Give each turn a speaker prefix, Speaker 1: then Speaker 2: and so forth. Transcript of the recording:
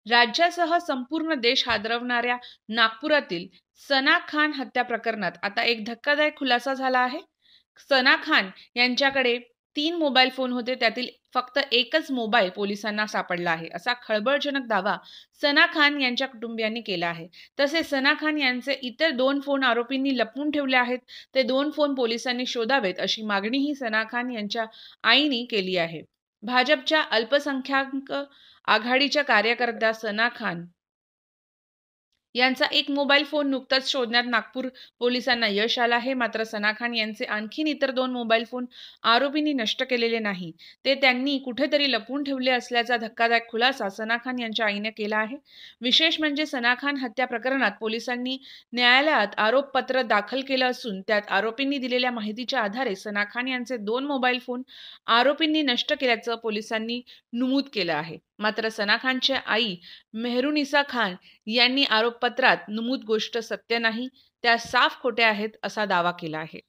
Speaker 1: राज्यासह संपूर्ण देश हादरवणाऱ्या नागपुरातील सना खान हत्या प्रकरणात आता एक धक्कादायक खुलासा झाला आहे. सना खान यांच्याकडे 3 मोबाईल फोन होते, त्यातील फक्त एकच मोबाईल पोलिसांना सापडला आहे, असा खळबळजनक दावा सना खान यांच्या कुटुंबियांनी केला आहे. तसेच सना खान यांचे इतर 2 फोन आरोपींनी लपवून ठेवले आहेत. ते 2 फोन पोलिसांनी शोधावेत, अशी मागणीही सना खान यांच्या आईने केली आहे. भाजपच्या अल्पसंख्याक आघाडीच्या कार्यकर्त्या सना खान यांचा एक मोबाईल फोन नुकताच शोधण्यात नागपूर पोलिसांना यश आलं आहे. मात्र सना खान यांचे आणखीन इतर 2 मोबाईल फोन आरोपींनी नष्ट केलेले नाही. ते त्यांनी कुठेतरी लपवून ठेवले असल्याचा धक्कादायक खुलासा सना खान यांच्या आईने केला आहे. विशेष म्हणजे सना खान हत्या प्रकरणात पोलिसांनी न्यायालयात आरोपपत्र दाखल केलं असून त्यात आरोपींनी दिलेल्या माहितीच्या आधारे सना खान यांचे 2 मोबाईल फोन आरोपींनी नष्ट केल्याचं पोलिसांनी नमूद केलं आहे. मात्र सना खानच्या आई मेहरुनिसा खान यांनी आरोपपत्रात नमूद गोष्ट सत्य नाही, त्या साफ खोट्या आहेत, असा दावा केला आहे.